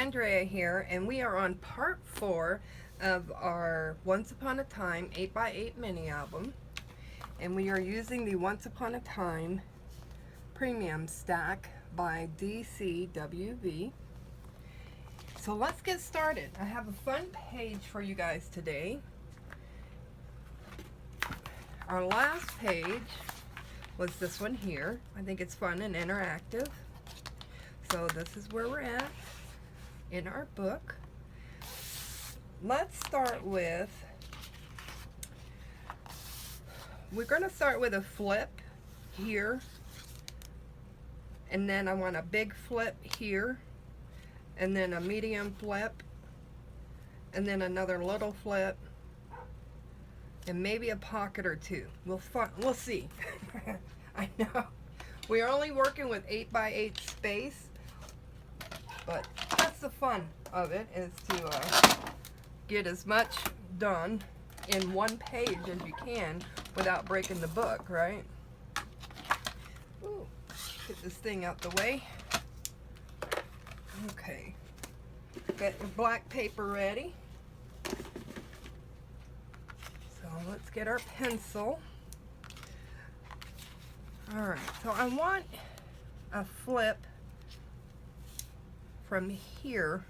Andrea here, and we are on part 4 of our Once Upon a Time 8x8 mini album. And we are using the Once Upon a Time Premium Stack by DCWV. So let's get started. I have a fun page for you guys today. Our last page was this one here. I think it's fun and interactive. So this is where we're at in our book. Let's start with, we're going to start with a flip here, and then I want a big flip here, and then a medium flip, and then another little flip, and maybe a pocket or two. We'll see. I know we're only working with 8x8 space, but that's the fun of it, is to get as much done in one page as you can without breaking the book, right? Ooh, get this thing out the way. Okay, get your black paper ready. So let's get our pencil. Alright, so I want a flip from here,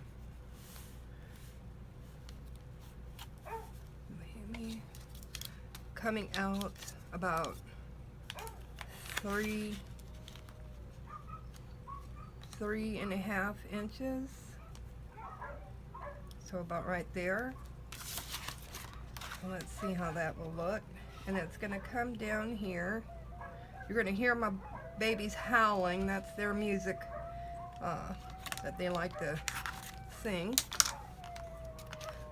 maybe coming out about 3.5 inches, so about right there. Let's see how that will look. And it's going to come down here. You're going to hear my babies howling. That's their music that they like to sing.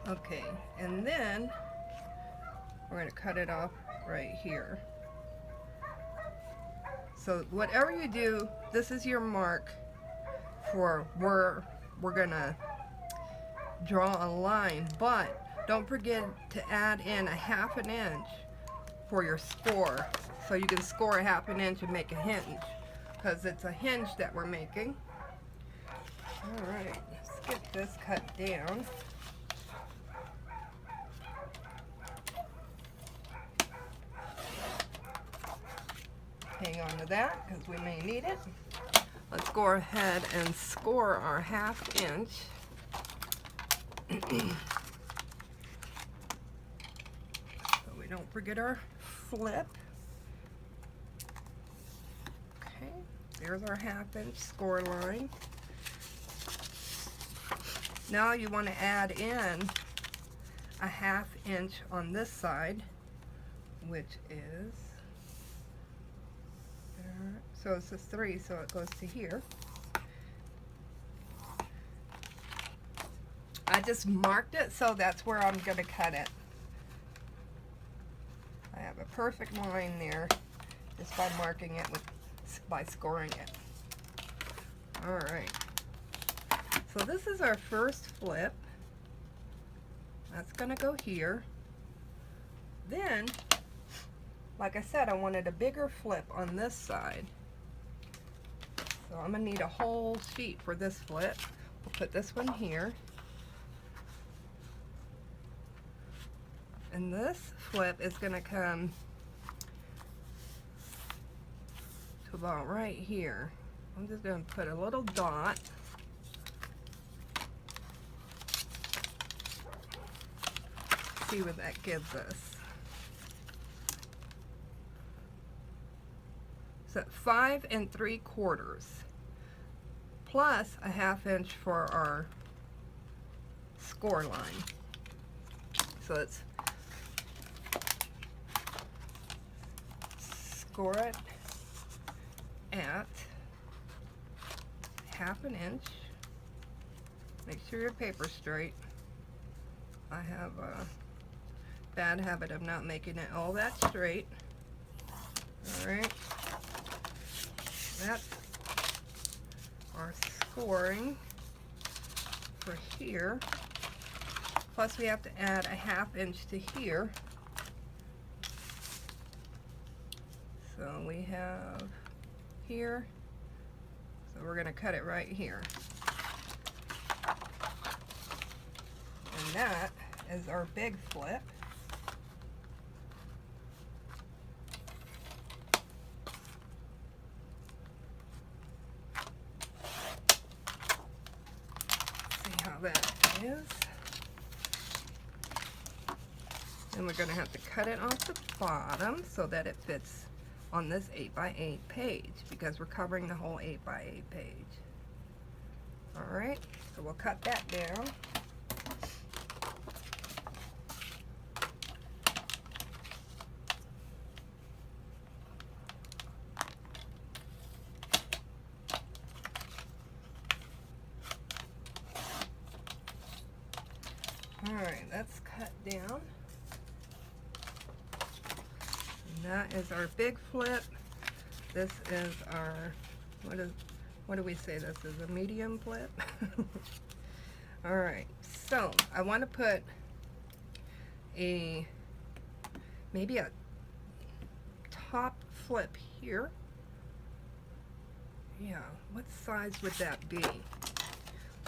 Okay, and then we're going to cut it off right here. So whatever you do, this is your mark for where we're going to draw a line, but don't forget to add in 1/2 inch for your score, so you can score 1/2 inch and make a hinge, because it's a hinge that we're making. Alright, let's get this cut down. Hang on to that because we may need it. Let's go ahead and score our 1/2 inch. So we don't forget our flip. Okay, there's our 1/2 inch score line. Now you want to add in 1/2 inch on this side, which is there. So it's a 3, so it goes to here. I just marked it, so that's where I'm going to cut it. I have a perfect line there just by marking it by scoring it. Alright. So this is our first flip. That's going to go here. Then, like I said, I wanted a bigger flip on this side. So I'm going to need a whole sheet for this flip. We'll put this one here. And this flip is going to come to about right here. I'm just going to put a little dot. See what that gives us. So 5 3/4 plus 1/2 inch for our score line. So let's score it at 1/2 inch. Make sure your paper's straight. I have a bad habit of not making it all that straight. Alright. That's our scoring for here. Plus we have to add 1/2 inch to here. So we have here. So we're going to cut it right here. that is our big flip. See how that is. And we're going to have to cut it off the bottom so that it fits on this 8x8 page, because we're covering the whole 8x8 page. Alright, so we'll cut that down. Alright, that's cut down. And that is our big flip. This is our, what do we say this is, a medium flip? Alright, so I want to put maybe a top flip here. Yeah, what size would that be?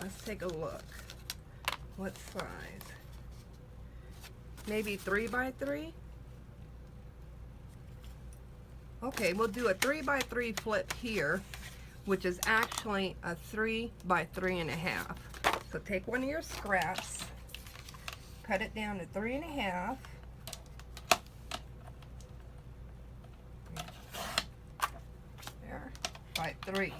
Let's take a look. What size? Maybe 3x3? Okay, we'll do a 3x3 flip here, which is actually a 3x3.5. So take one of your scraps, cut it down to 3.5. There, by 3.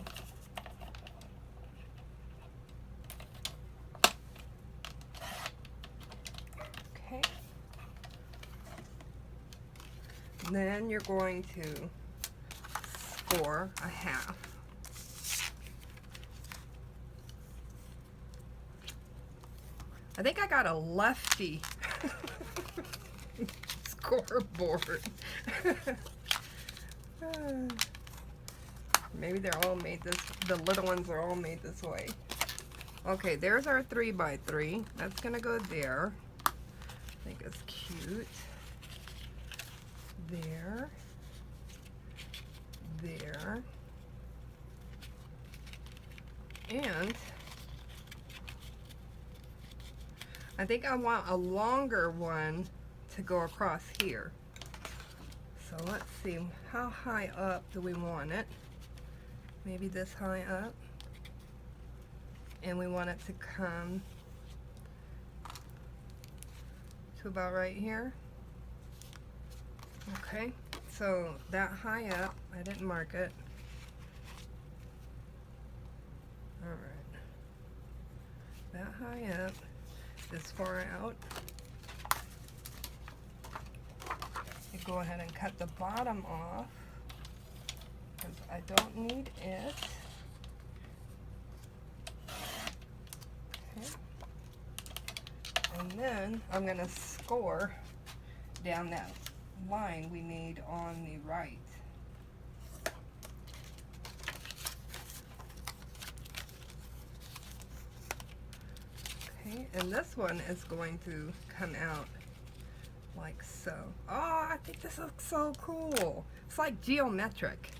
Okay. Then you're going to score a half. I think I got a lefty scoreboard. Maybe they're all made this, the little ones are all made this way. Okay, there's our 3x3. That's gonna go there. I think it's cute. There. There. And I think I want a longer one to go across here. So let's see, how high up do we want it? Maybe this high up. And we want it to come to about right here. Okay, so that high up, I didn't mark it. Alright. That high up, this far out. You go ahead and cut the bottom off, because I don't need it. Okay. And then I'm going to score down that line we made on the right. Okay, and this one is going to come out like so. Oh, I think this looks so cool. It's like geometric.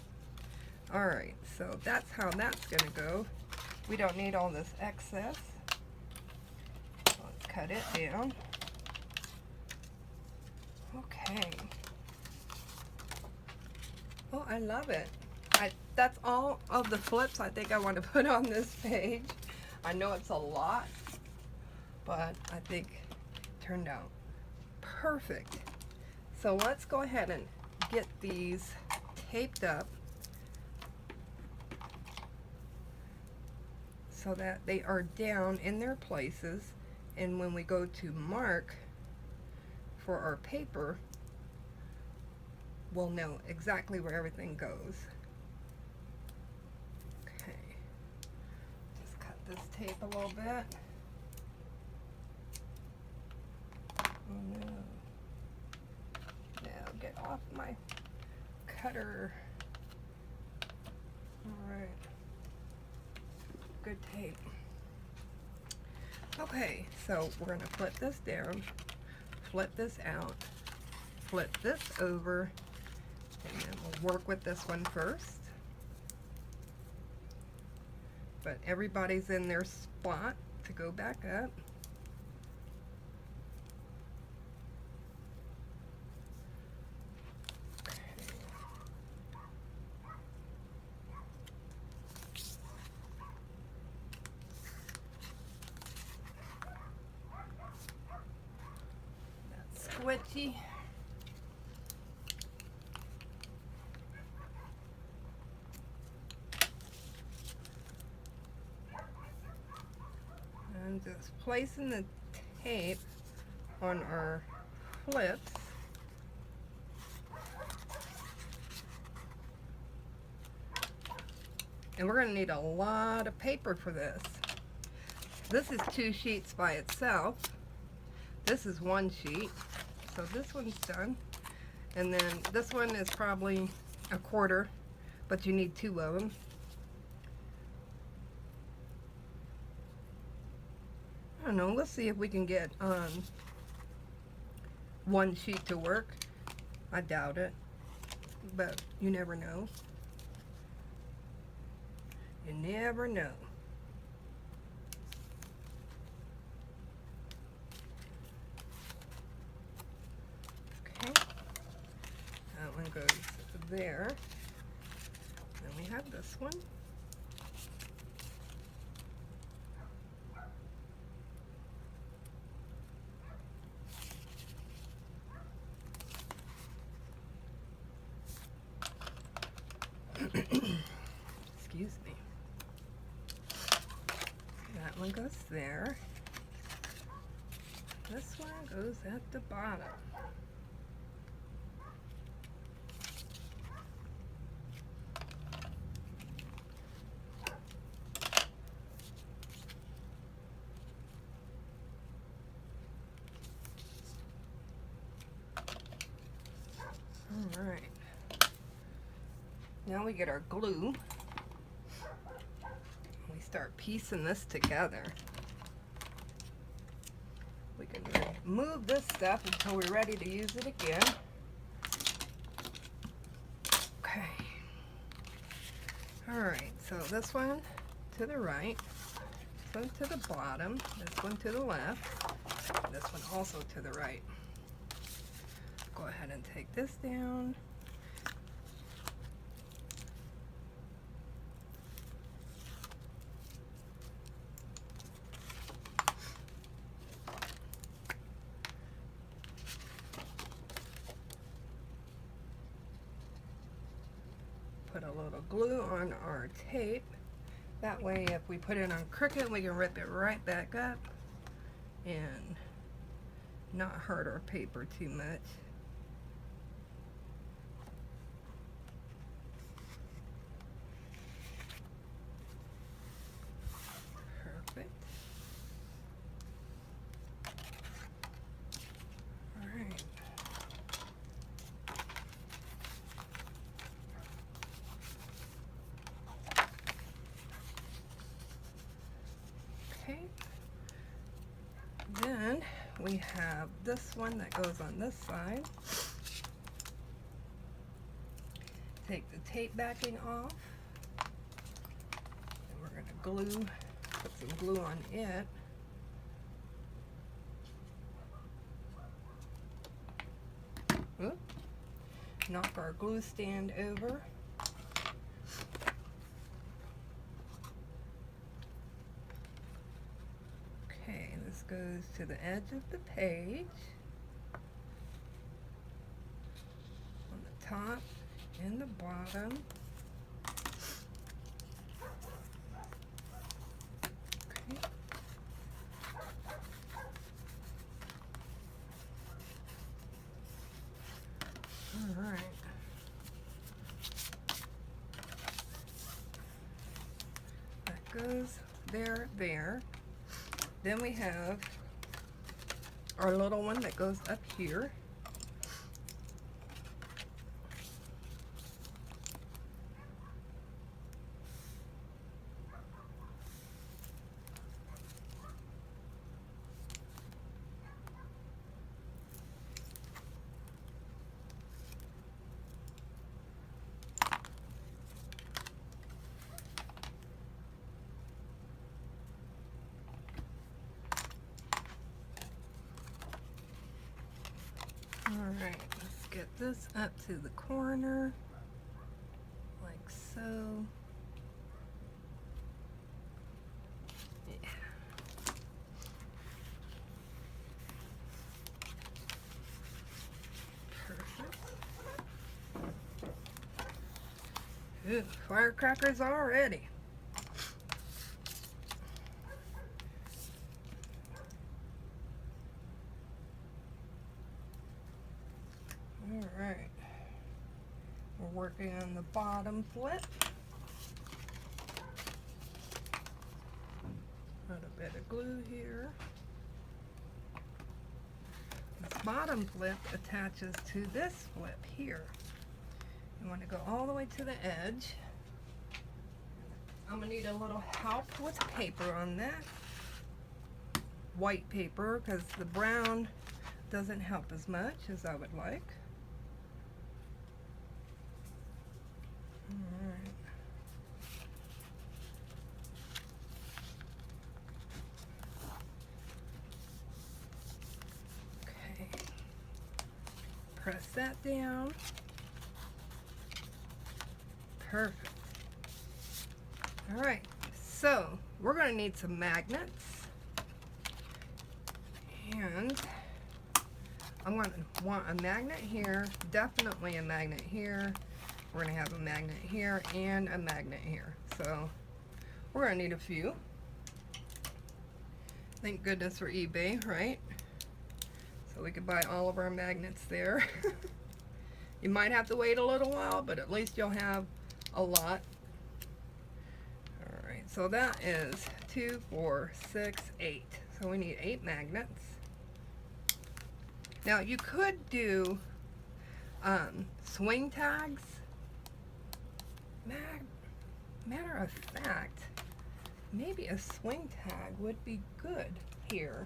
Alright, so that's how that's gonna go. We don't need all this excess. Let's cut it down. Okay. Oh, I love it. That's all of the flips I think I want to put on this page. I know it's a lot, but I think it turned out perfect. So let's go ahead and get these taped up so that they are down in their places, and when we go to mark for our paper, we'll know exactly where everything goes. Okay, just cut this tape a little bit. Oh no. Now get off my cutter. Alright. Good tape. Okay, so we're going to flip this down, flip this out, flip this over, and then we'll work with this one first. But everybody's in their spot to go back up. switchy. I'm just placing the tape on our flips. And we're going to need a lot of paper for this. This is 2 sheets by itself. This is 1 sheet. So this one's done. And then this one is probably 1/4, but you need 2 of them. I don't know, let's see if we can get 1 sheet to work. I doubt it, but you never know. You never know. Okay, that one goes there. Then we have this one. Excuse me. That one goes there. This one goes at the bottom. All right. Now we get our glue. We start piecing this together. We can remove this stuff until we're ready to use it again. Okay. Alright, so this one to the right, this one to the bottom, this one to the left, this one also to the right. Go ahead and take this down. Put a little glue on our tape. That way if we put it on crooked, we can rip it right back up and not hurt our paper too much. Perfect. All right. Okay, then we have this one that goes on this side. Take the tape backing off, and we're going to put some glue on it. Oop. Knock our glue stand over. Goes to the edge of the page on the top and the bottom. Okay. All right. That goes there. Then we have our little one that goes up here. Alright, let's get this up to the corner, like so. Yeah. Ooh, firecrackers already. All right. We're working on the bottom flip. Put a bit of glue here. This bottom flip attaches to this flip here. You want to go all the way to the edge. I'm going to need a little help with paper on that. White paper, because the brown doesn't help as much as I would like. Alright. Okay. Press that down. Perfect. Alright, so we're going to need some magnets. And I'm going to want a magnet here, definitely a magnet here. We're going to have a magnet here and a magnet here. So we're going to need a few. Thank goodness for eBay, right? So we could buy all of our magnets there. You might have to wait a little while, but at least you'll have a lot. Alright, so that is 2, 4, 6, 8. So we need 8 magnets. Now you could do swing tags. Matter of fact, maybe a swing tag would be good here.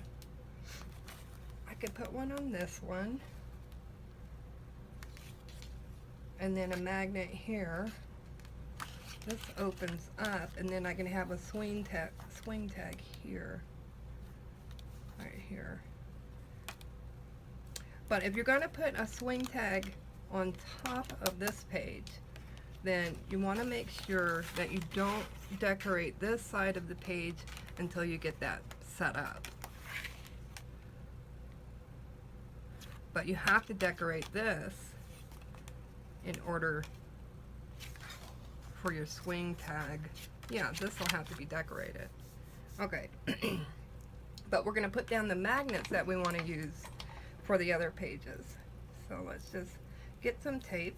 I could put one on this one, and then a magnet here. This opens up, and then I can have a swing tag here, right here. But if you're going to put a swing tag on top of this page, then you want to make sure that you don't decorate this side of the page until you get that set up. But you have to decorate this in order for your swing tag. Yeah, this will have to be decorated. Okay. But we're going to put down the magnets that we want to use for the other pages. So let's just get some tape.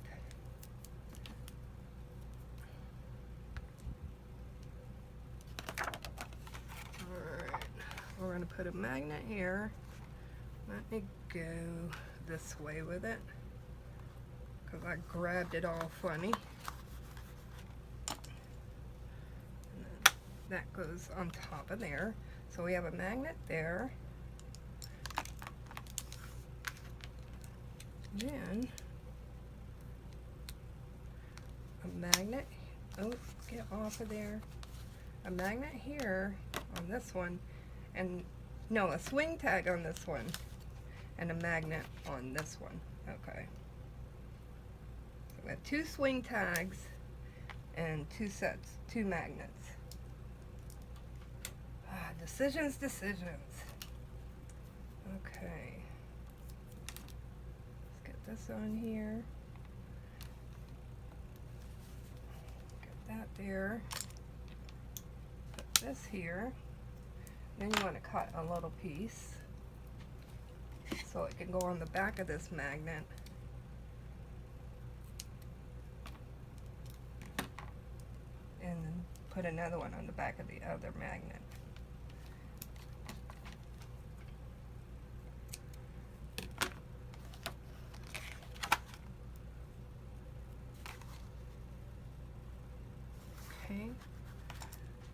Alright, we're going to put a magnet here. Let me go this way with it, because I grabbed it all funny. And then that goes on top of there. So we have a magnet there. Then a magnet, oh, get off of there. A magnet here on this one, and no, a swing tag on this one, and a magnet on this one. Okay. So we have 2 swing tags and 2 magnets. Decisions. Okay. This on here, get that there, put this here, then you want to cut a little piece so it can go on the back of this magnet, and then put another one on the back of the other magnet.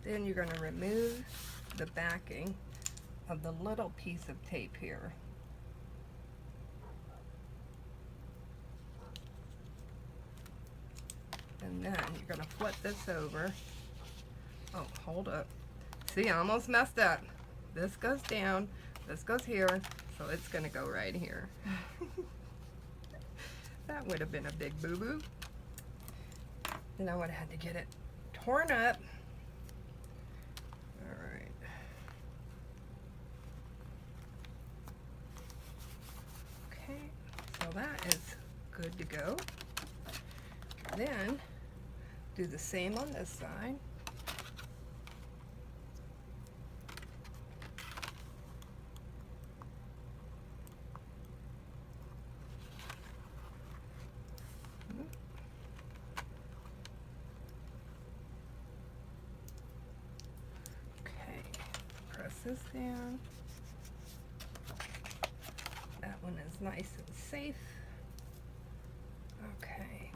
Then you're going to remove the backing of the little piece of tape here. And then you're going to flip this over. Oh, hold up. See, I almost messed up. This goes down, this goes here, so it's going to go right here. That would have been a big boo-boo. Then I would have had to get it torn up. Alright. Okay, so that is good to go. Then Do the same on this side. Okay, press this down. That one is nice and safe. Okay.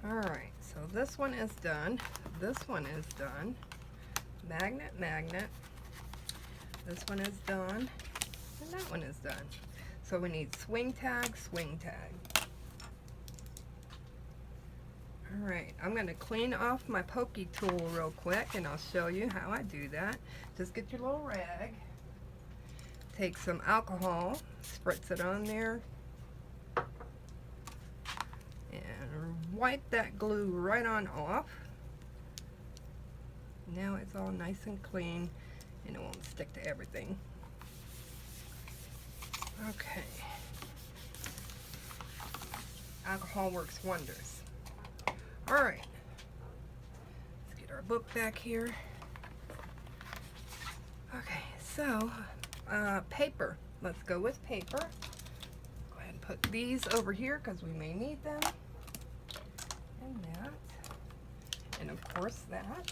Alright, so this one is done. This one is done. Magnet, magnet. This one is done. And that one is done. So we need swing tag, swing tag. Alright, I'm going to clean off my pokey tool real quick and I'll show you how I do that. Just get your little rag. Take some alcohol, spritz it on there, and wipe that glue right on off. Now it's all nice and clean and it won't stick to everything. Okay. Alcohol works wonders. Alright. Let's get our book back here. Okay, so paper. Let's go with paper. Go ahead and put these over here because we may need them. And that. And of course that.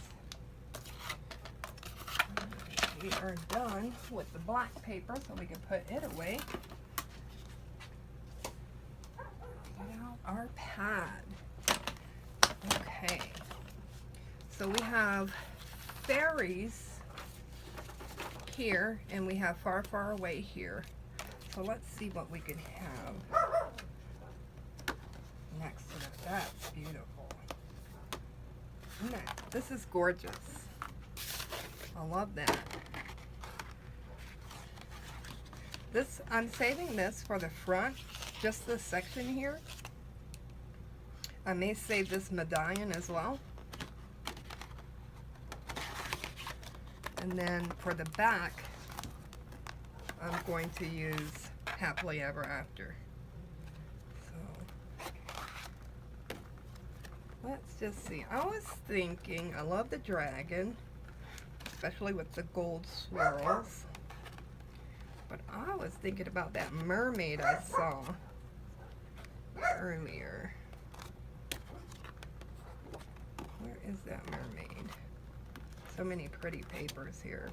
We are done with the black paper, so we can put it away. Get out our pad. Okay. So we have fairies here, and we have far, far away here. So let's see what we could have next to that. That's beautiful. This is gorgeous. I love that. This, I'm saving this for the front, just this section here. I may save this medallion as well. And then for the back, I'm going to use Happily Ever After. So, let's just see. I was thinking, I love the dragon, especially with the gold swirls. But I was thinking about that mermaid I saw earlier. Where is that mermaid? So many pretty papers here.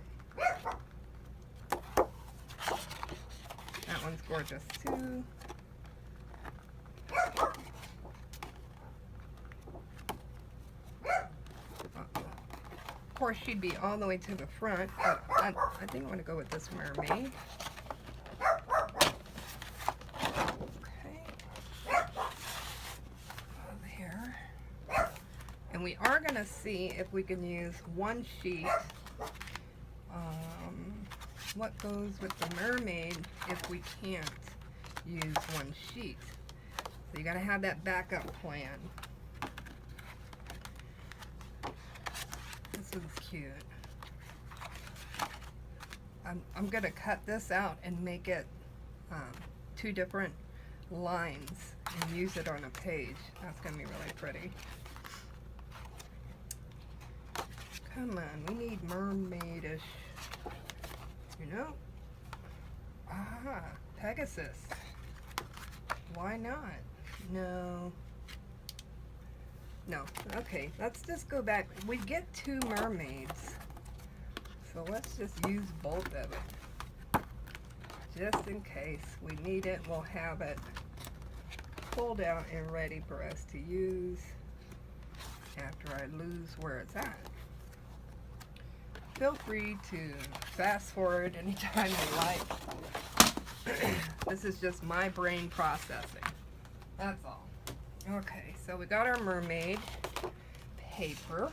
That one's gorgeous too. Of course, she'd be all the way to the front, but I think I'm going to go with this mermaid. And we are going to see if we can use one sheet. What goes with the mermaid if we can't use one sheet? So you got to have that backup plan. This is cute. I'm going to cut this out and make it 2 different lines and use it on a page. That's going to be really pretty. Come on, we need mermaidish, you know? Ah, Pegasus. Why not? No. No, okay, let's just go back. We get 2 mermaids, so let's just use both of it. Just in case we need it, we'll have it pulled out and ready for us to use after I lose where it's at. Feel free to fast forward anytime you like. This is just my brain processing. That's all. Okay, so we got our mermaid paper.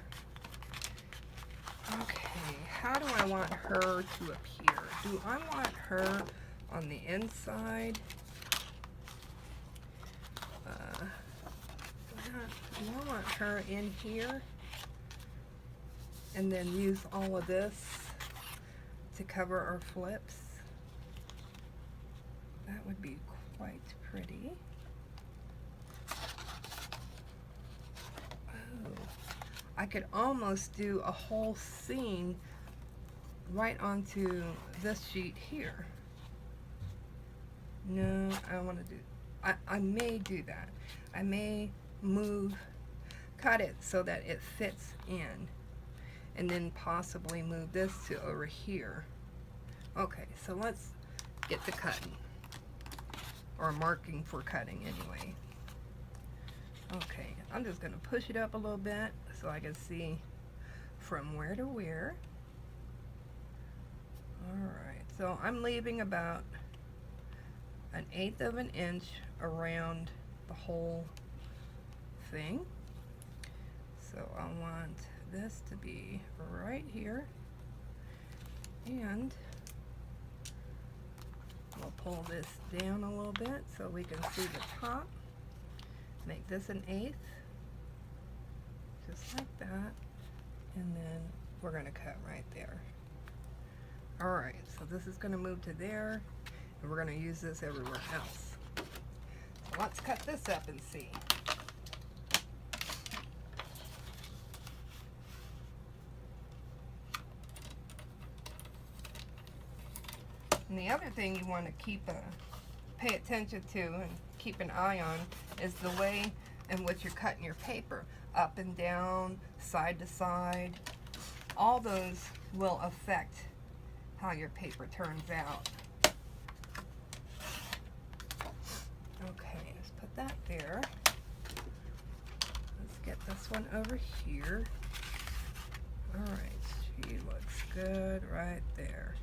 Okay, how do I want her to appear? Do I want her on the inside? Do I want her in here? And then use all of this to cover our flips. That would be quite pretty. I could almost do a whole scene right onto this sheet here. No, I don't want to do, I may do that. I may cut it so that it fits in, and then possibly move this to over here. Okay, so let's get to cutting, or marking for cutting anyway. Okay, I'm just going to push it up a little bit so I can see from where to where. Alright, so I'm leaving about 1/8 of an inch around the whole thing. So I want this to be right here, and we'll pull this down a little bit so we can see the top. Make this 1/8, just like that, and then we're going to cut right there. Alright, so this is going to move to there, and we're going to use this everywhere else. So let's cut this up and see. And the other thing you want to pay attention to and keep an eye on is the way in which you're cutting your paper. Up and down, side to side. All those will affect how your paper turns out. Okay, let's put that there. Let's get this one over here. Alright, she looks good right there.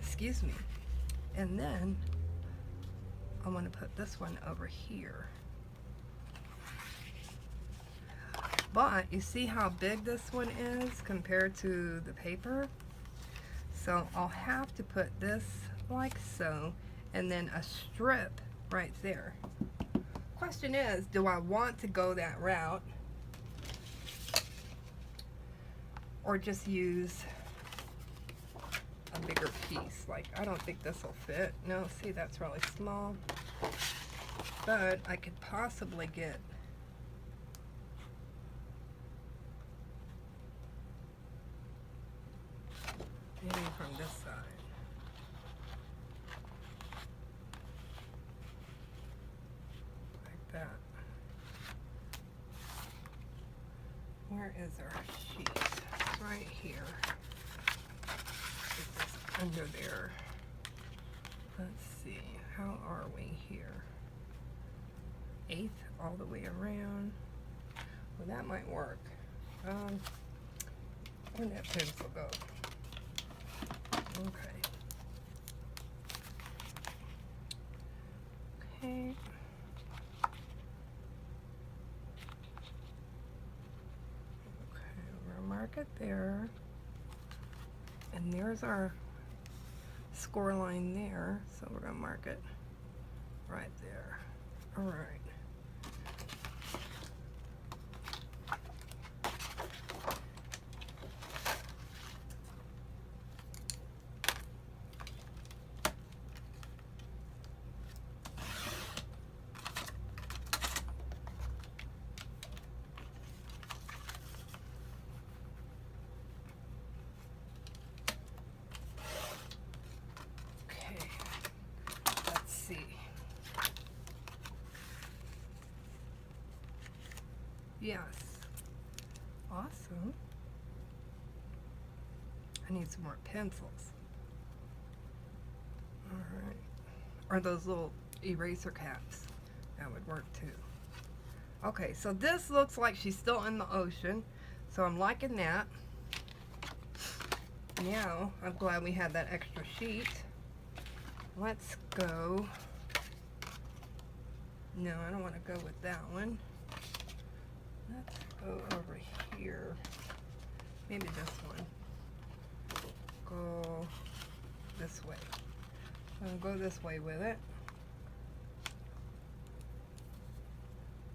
Excuse me. And then I want to put this one over here. But you see how big this one is compared to the paper? So I'll have to put this like so, and then a strip right there. Question is, do I want to go that route, or just use a bigger piece? Like, I don't think this will fit. No, see, that's really small. But I could possibly get maybe from this side. Like that. Where is our sheet? It's right here. It's under there. Let's see, how are we here? 1/8 all the way around. Well, that might work. Where'd that pencil go? Okay. Okay. Okay, we're gonna mark it there. And there's our score line there, so we're gonna mark it right there. All right. Yes. Awesome. I need some more pencils. Alright. Or those little eraser caps. That would work too. Okay, so this looks like she's still in the ocean. So I'm liking that. Now, I'm glad we had that extra sheet. Let's go. No, I don't want to go with that one. Let's go over here. Maybe this one. Go this way. I'll go this way with it.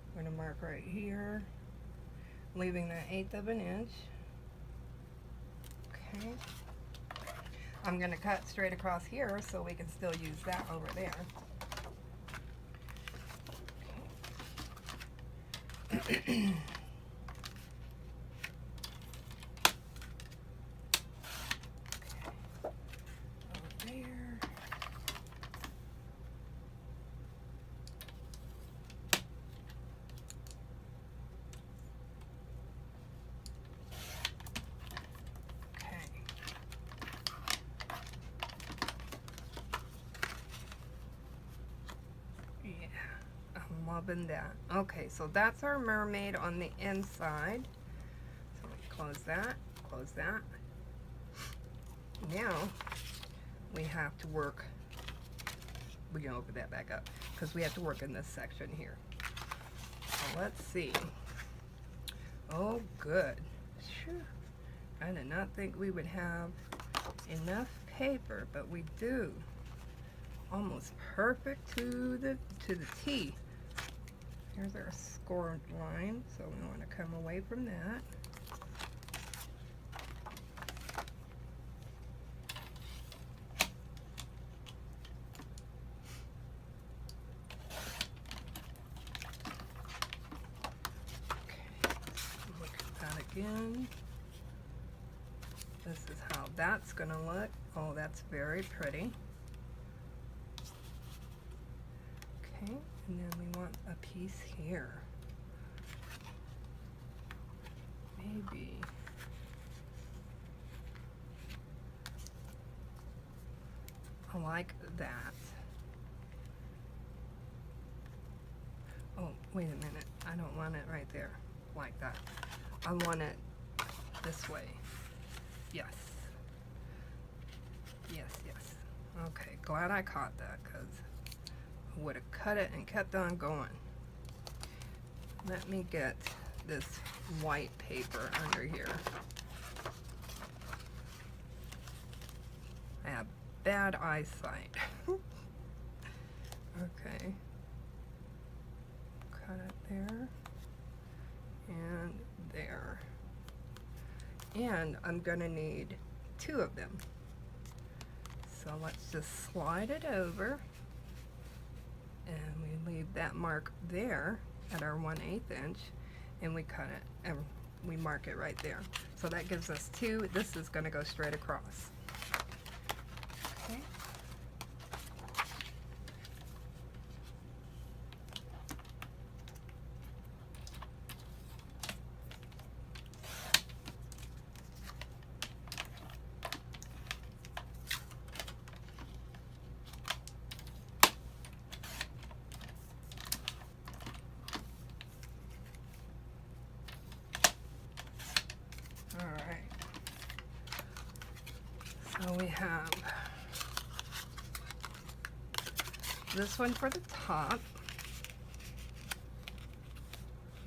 I'm going to mark right here, leaving that 1/8 of an inch. Okay. I'm going to cut straight across here so we can still use that over there. Okay. bobbing that. Okay, so that's our mermaid on the inside. So we close that, close that. Now we have to work, we're gonna open that back up because we have to work in this section here. So let's see. Oh, good. Phew. I did not think we would have enough paper, but we do. Almost perfect to the T. Here's our scored line, so we want to come away from that. Okay, look at that again. This is how that's going to look. Oh, that's very pretty. Okay, and then we want a piece here. Maybe. I like that. Oh, wait a minute. I don't want it right there like that. I want it this way. Yes. Yes, yes. Okay, glad I caught that because I would have cut it and kept on going. Let me get this white paper under here. I have bad eyesight. Okay. Cut it there and there. And I'm gonna need 2 of them. So let's just slide it over and we leave that mark there at our 1/8 inch and we cut it and we mark it right there. So that gives us 2. This is gonna go straight across. Okay. So we have this one for the top,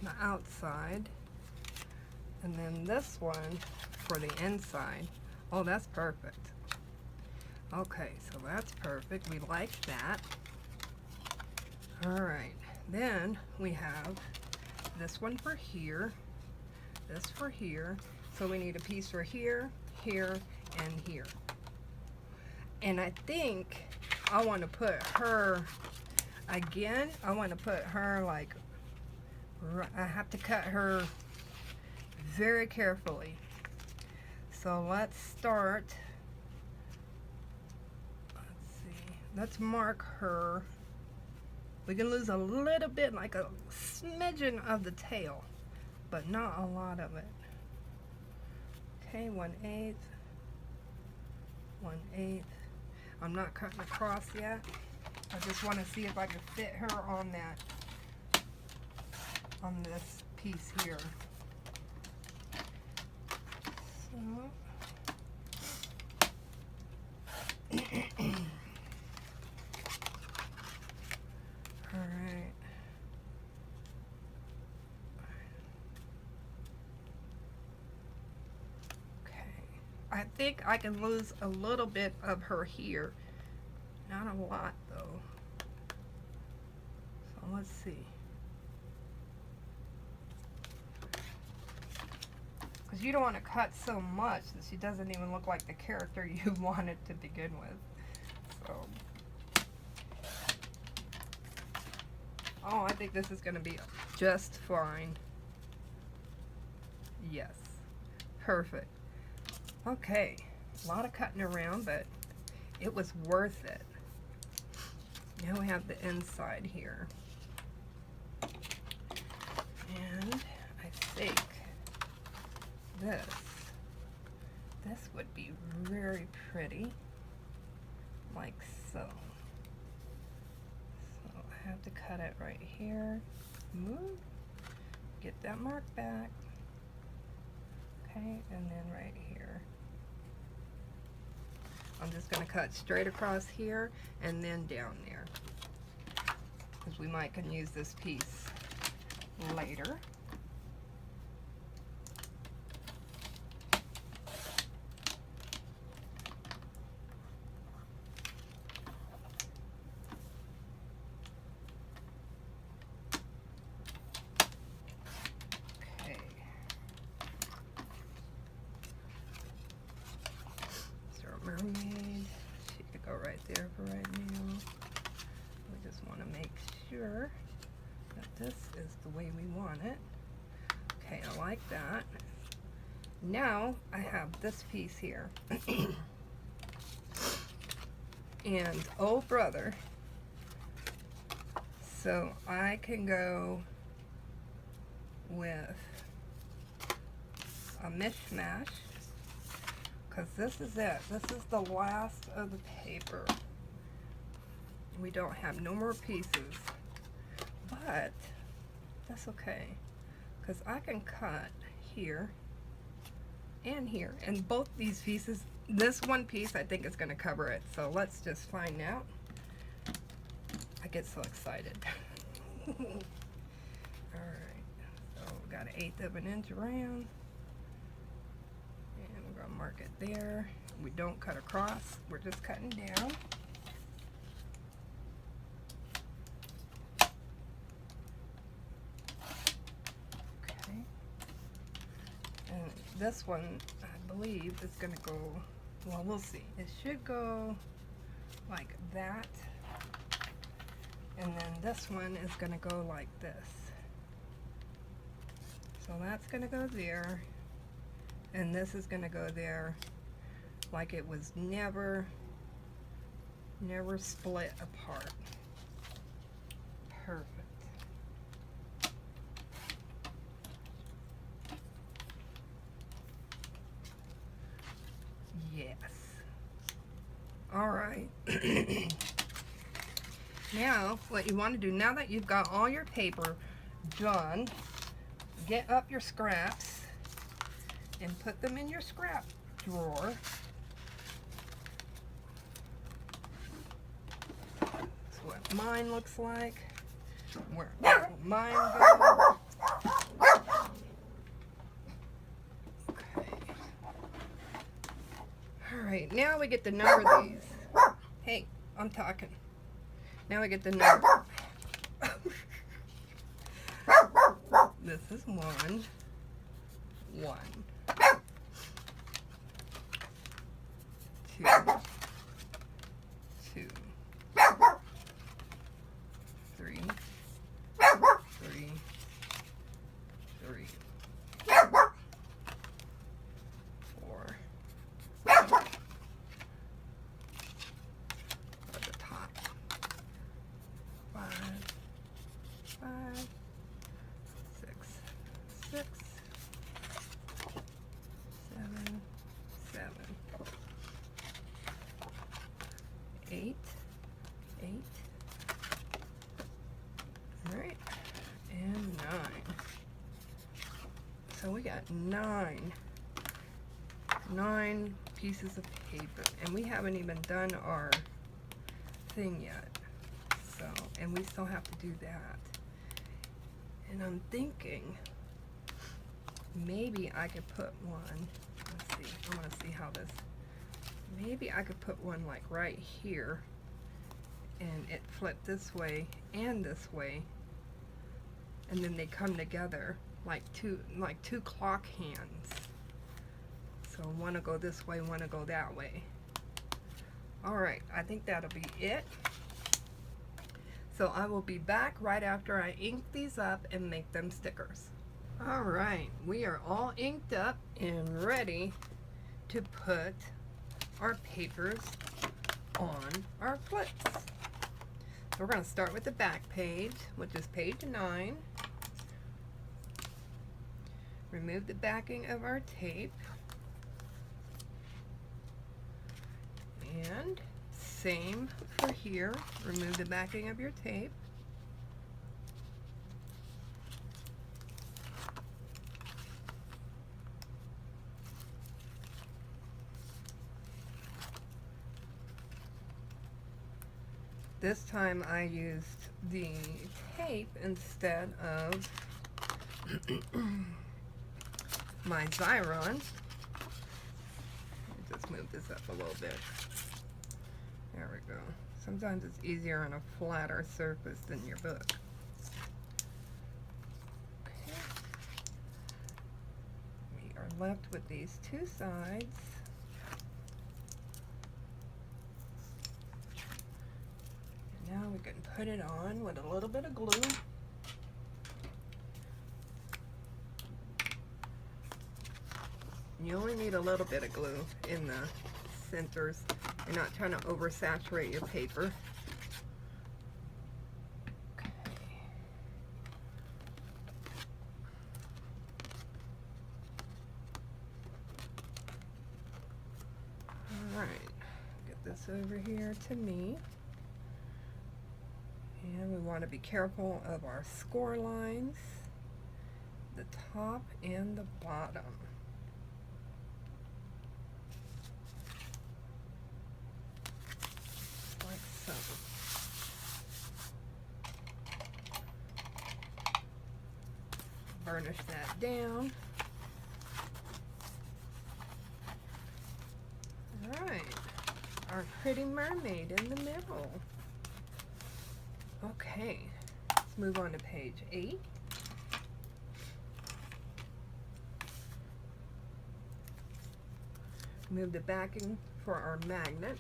the outside, and then this one for the inside. Oh, that's perfect. Okay, so that's perfect. We like that. All right, then we have this one for here, this for here. So we need a piece for here, here, and here. And I think I want to put her, again, I want to put her like, I have to cut her very carefully. So let's start, let's see, let's mark her. We can lose a little bit, like a smidgen of the tail, but not a lot of it. Okay, 1/8, 1/8. I'm not cutting across yet. I just want to see if I can fit her on that, on this piece here. So, all right. Okay. I think I can lose a little bit of her here. Not a lot though. So let's see. Because you don't want to cut so much that she doesn't even look like the character you wanted to begin with. So, oh, I think this is going to be just fine. Yes, perfect. Okay, a lot of cutting around, but it was worth it. Now we have the inside here. And I think this would be very pretty, like so. So have to cut it right here. Move. Get that mark back. Okay, and then right here. I'm just going to cut straight across here and then down there, because we might can use this piece later. Mermaid, she could go right there for right now. We just want to make sure that this is the way we want it. Okay, I like that. Now I have this piece here. And oh brother, so I can go with a mishmash. Because this is it. This is the last of the paper. We don't have no more pieces. But that's okay. Because I can cut here and here. And both these pieces, this one piece I think is going to cover it. So let's just find out. I get so excited. Alright. So we got 1/8 of an inch around. Mark it there. We don't cut across, we're just cutting down. Okay. And this one, I believe, is going to go, well, we'll see. It should go like that. And then this one is going to go like this. So that's going to go there. And this is going to go there, like it was never split apart. Perfect. Yes. All right. Now, what you want to do, now that you've got all your paper done, get up your scraps and put them in your scrap drawer. That's what mine looks like. Where mine goes. Okay. Alright, now we get to number these. Hey, I'm talking. Now we get the number. This is 1. 1. 2, 2, 3, 3, 3, 4. At the top. 5, 5, 6, 6, 7, 7. 8, 8, all right, and 9. So we got 9 pieces of paper, and we haven't even done our thing yet. So, and we still have to do that. And I'm thinking maybe I could put one. Let's see. I want to see how this. Maybe I could put one like right here, and it flipped this way and this way, and then they come together like two clock hands. So one to go this way, one to go that way. All right, I think that'll be it. So I will be back right after I ink these up and make them stickers. All right, we are all inked up and ready to put our papers on our flips. So we're going to start with the back page, which is page 9. Remove the backing of our tape. And same for here. Remove the backing of your tape. This time I used the tape instead of my Xyron. Just move this up a little bit. There we go. Sometimes it's easier on a flatter surface than your book. Okay. We are left with these two sides. And now we can put it on with a little bit of glue. You only need a little bit of glue in the centers. You're not trying to oversaturate your paper. Okay. All right, get this over here to me. And we want to be careful of our score lines, the top and the bottom. Burnish that down. Alright, our pretty mermaid in the middle. Okay, let's move on to page 8. Move the backing for our magnet.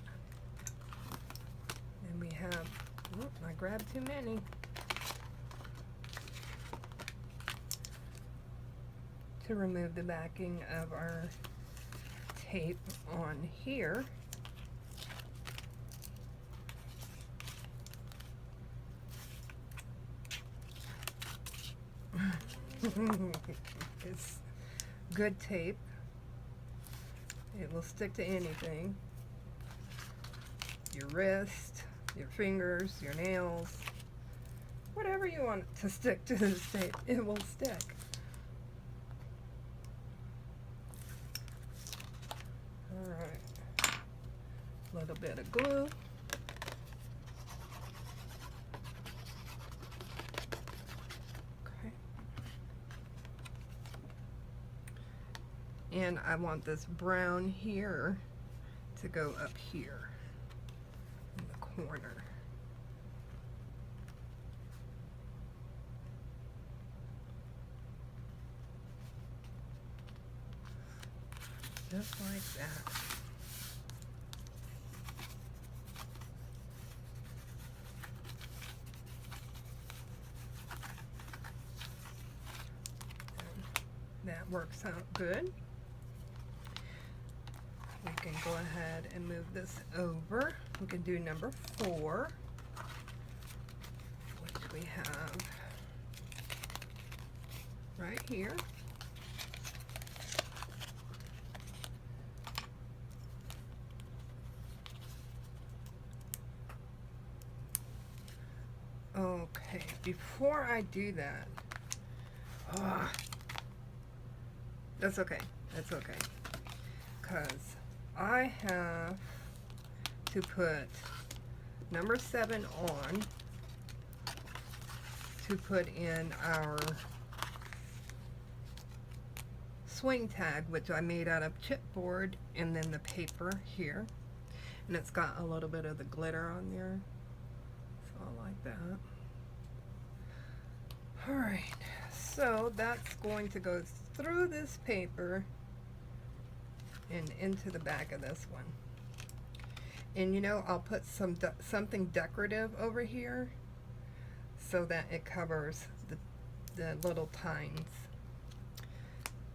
And we have, oh, I grabbed too many. To remove the backing of our tape on here. It's good tape. It will stick to anything. Your wrist, your fingers, your nails, whatever you want to stick to this tape, it will stick. Alright, a little bit of glue. Okay. And I want this brown here to go up here in the corner. Just like that. That works out good. We can go ahead and move this over. We can do number 4, which we have right here. Okay, before I do that, that's okay, because I have to put number 7 on to put in our swing tag, which I made out of chipboard, and then the paper here, and it's got a little bit of the glitter on there. Like that. Alright, so that's going to go through this paper and into the back of this one. And you know, I'll put something decorative over here so that it covers the little tines.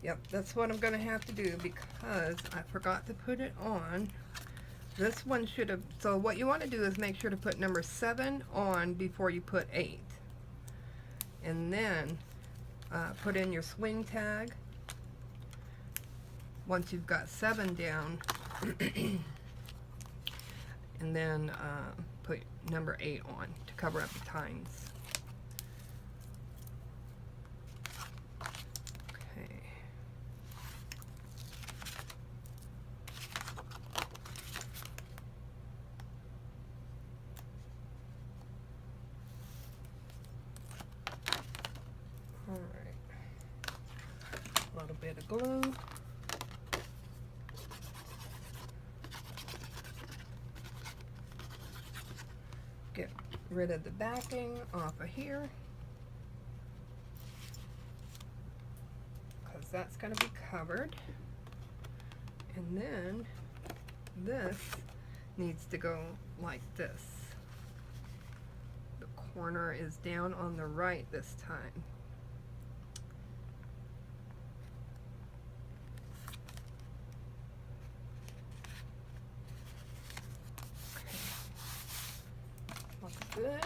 Yep, that's what I'm going to have to do because I forgot to put it on. This one should have, so what you want to do is make sure to put number 7 on before you put 8. And then put in your swing tag once you've got 7 down. And then put number 8 on to cover up the tines. of glue. Get rid of the backing off of here, because that's going to be covered. And then this needs to go like this. The corner is down on the right this time. Looks good.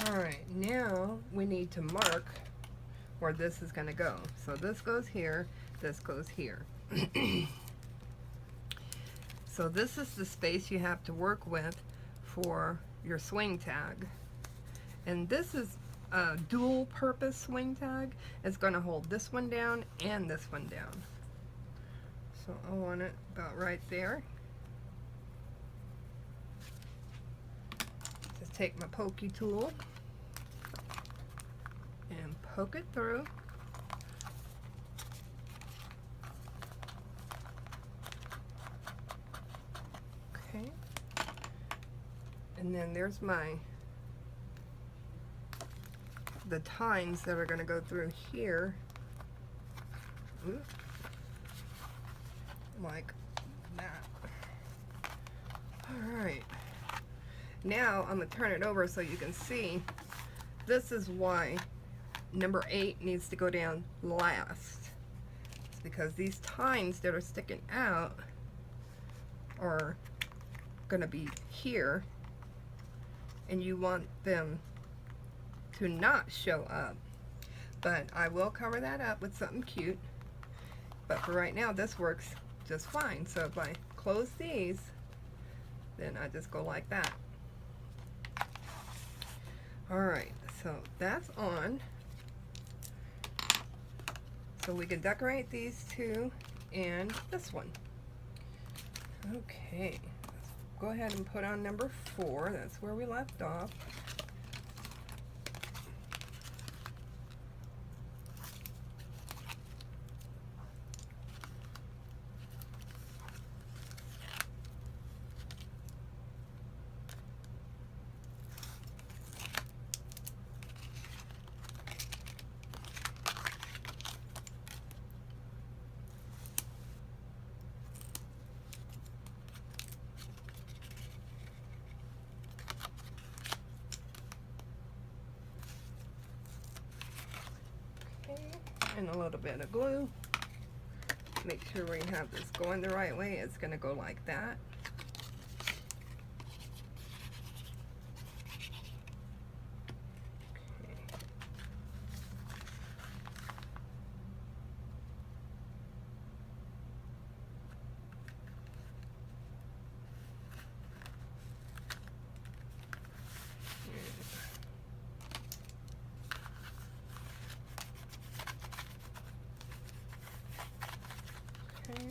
Alright, now we need to mark where this is going to go. So this goes here, this goes here. So this is the space you have to work with for your swing tag. And this is a dual purpose swing tag. It's going to hold this one down and this one down. So I want it about right there. Just take my pokey tool and poke it through. Okay. And then there's the tines that are going to go through here. Ooh. Like that. Alright. Now I'm going to turn it over so you can see. This is why number 8 needs to go down last. It's because these tines that are sticking out are going to be here, and you want them to not show up. But I will cover that up with something cute. But for right now, this works just fine. So if I close these, then I just go like that. Alright, so that's on. So we can decorate these two and this one. Okay, let's go ahead and put on number 4. That's where we left off. And a little bit of glue. Make sure we have this going the right way. It's going to go like that. Okay.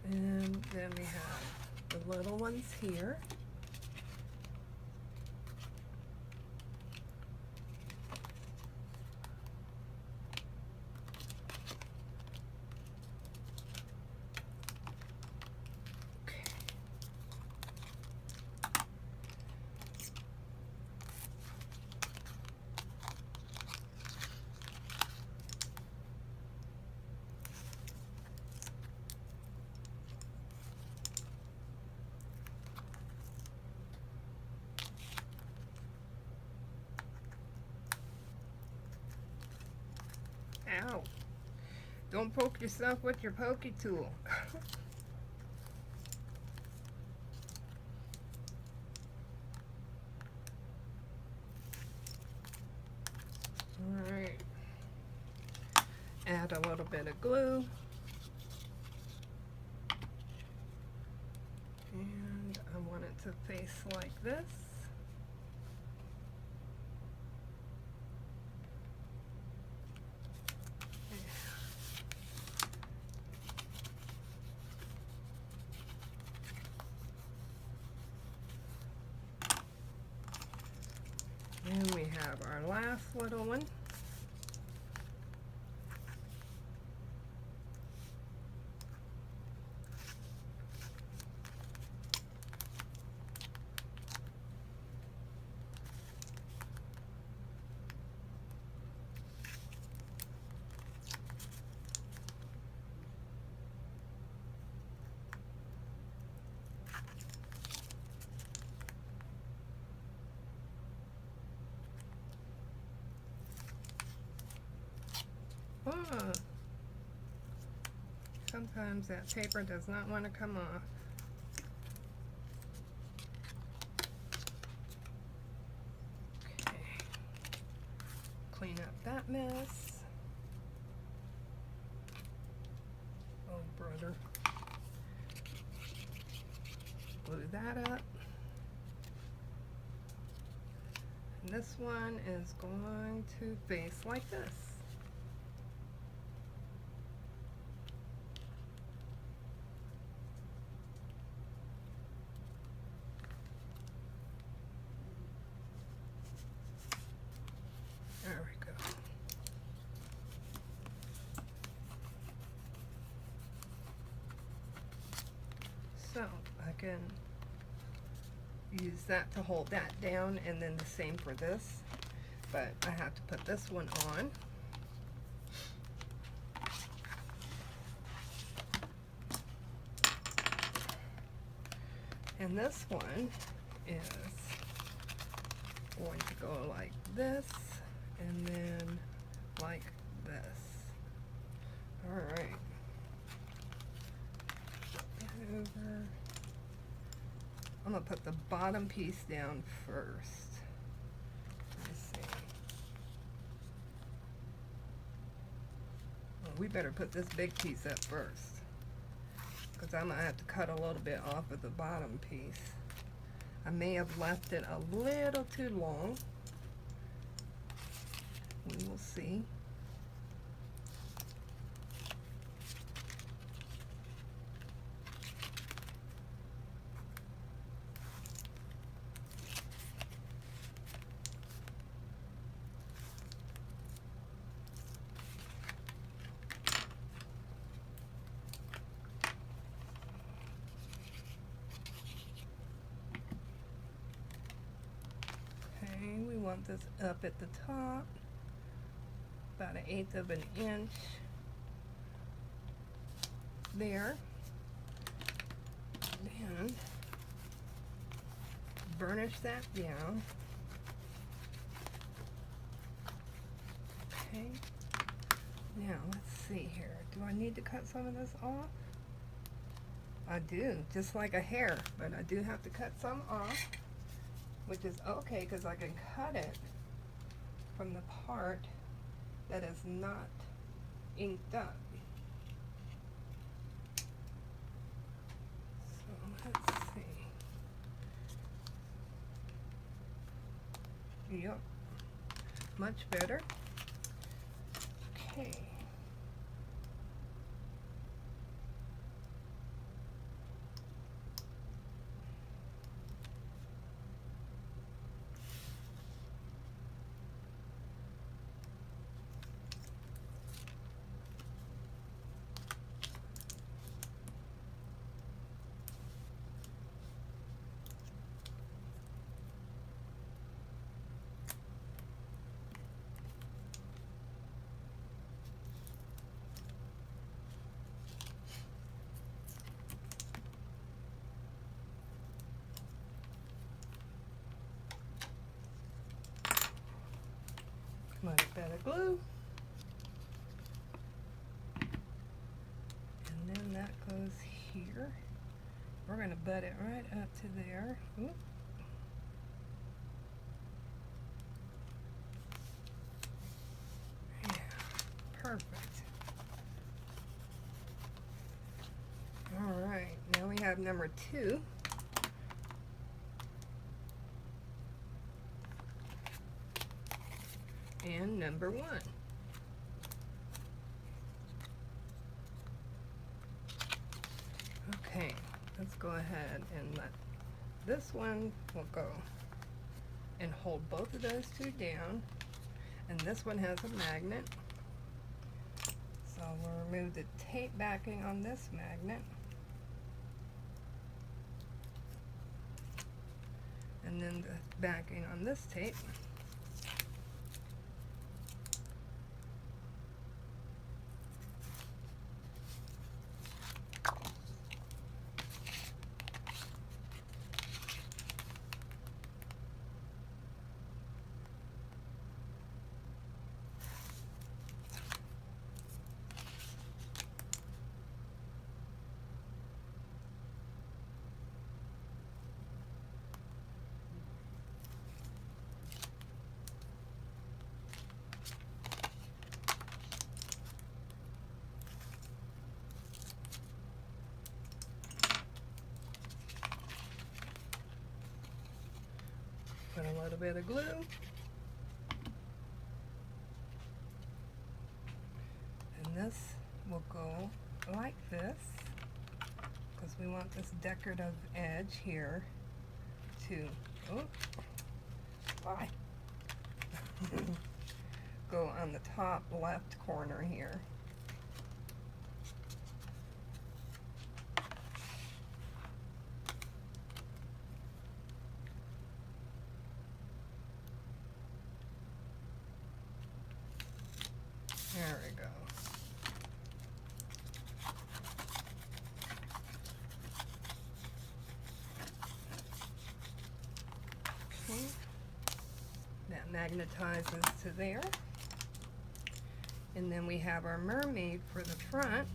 And then we have the little ones here. Ow. Don't poke yourself with your pokey tool. Alright. Add a little bit of glue. And I want it to face like this. our last little one. Oh, sometimes that paper does not want to come off. Okay. Clean up that mess. Oh, brother. Glue that up. And this one is going to face like this. There we go. So I can use that to hold that down, and then the same for this, but I have to put this one on. And this one is going to go like this, and then like this. All right. Over. I'm gonna put the bottom piece down first. Let me see. Well, we better put this big piece up first, because I'm gonna have to cut a little bit off of the bottom piece. I may have left it a little too long. We will see. We want this up at the top, about 1/8 of an inch there. Then burnish that down. Okay. Now let's see here. Do I need to cut some of this off? I do, just like a hair, but I do have to cut some off, which is okay because I can cut it from the part that is not inked up. So let's see. Yep, much better. Okay. Little bit of glue, and then that goes here. We're going to butt it right up to there. Oop. Yeah, perfect. All right, now we have number 2. And number 1. Okay, let's go ahead and let this one will go and hold both of those two down. And this one has a magnet. So we'll remove the tape backing on this magnet. And then the backing on this tape. Put a little bit of glue. And this will go like this, because we want this decorative edge here to go on the top left corner here. There we go. Okay. That magnetizes to there. And then we have our mermaid for the front.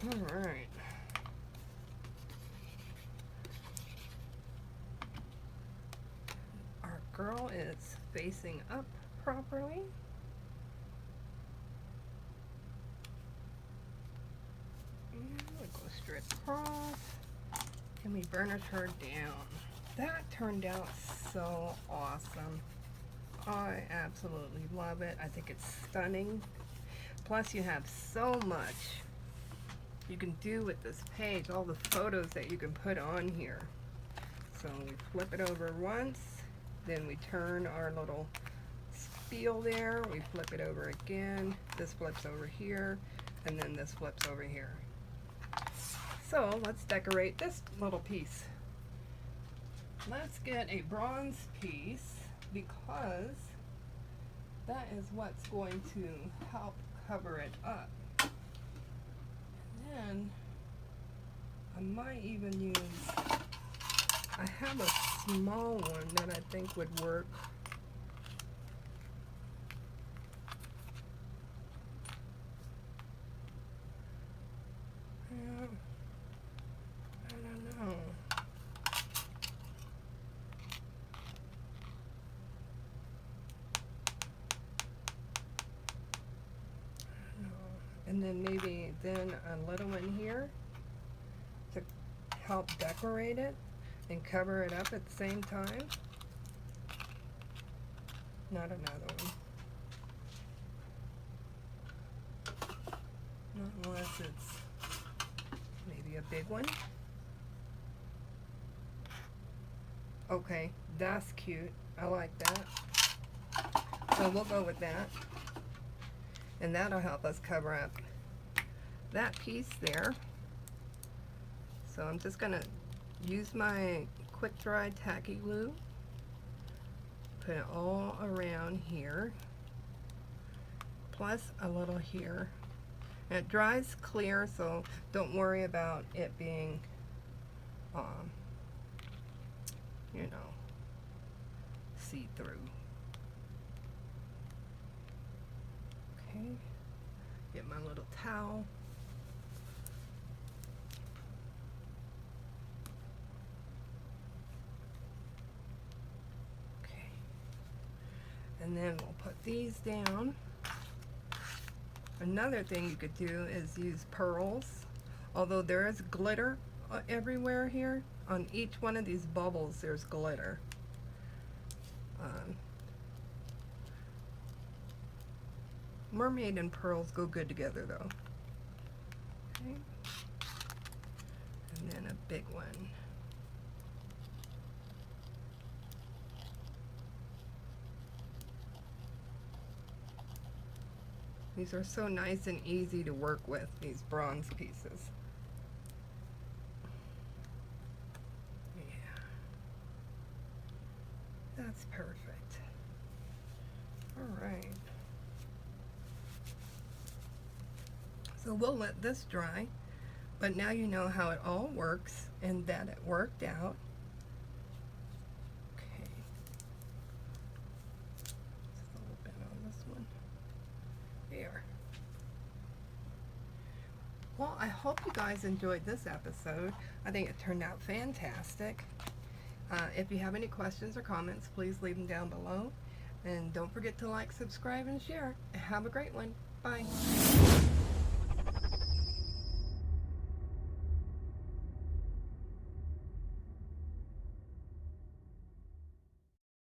All right. Our girl is facing up properly. And we go straight across. And we burnish her down. That turned out so awesome. I absolutely love it. I think it's stunning. Plus you have so much you can do with this page, all the photos that you can put on here. So we flip it over once, then we turn our little spiel there, we flip it over again, this flips over here, and then this flips over here. So let's decorate this little piece. Let's get a bronze piece, because that is what's going to help cover it up. And I might even use, I have a small one that I think would work. I don't know. And then maybe then a little one here to help decorate it and cover it up at the same time. Not another one. Not unless it's maybe a big one. Okay, that's cute. I like that. So we'll go with that. And that'll help us cover up that piece there. So I'm just gonna use my quick dry tacky glue, put it all around here, plus a little here. And it dries clear, so don't worry about it being, you know, see-through. my little towel. Okay. And then we'll put these down. Another thing you could do is use pearls. Although there is glitter everywhere here, on each one of these bubbles there's glitter. Mermaid and pearls go good together though. Okay. And then a big one. These are so nice and easy to work with, these bronze pieces. Yeah. That's perfect. All right. So we'll let this dry, but now you know how it all works and that it worked out. Okay. Just a little bit on this one. There. Well, I hope you guys enjoyed this episode. I think it turned out fantastic. If you have any questions or comments, please leave them down below. And don't forget to like, subscribe, and share. Have a great one. Bye.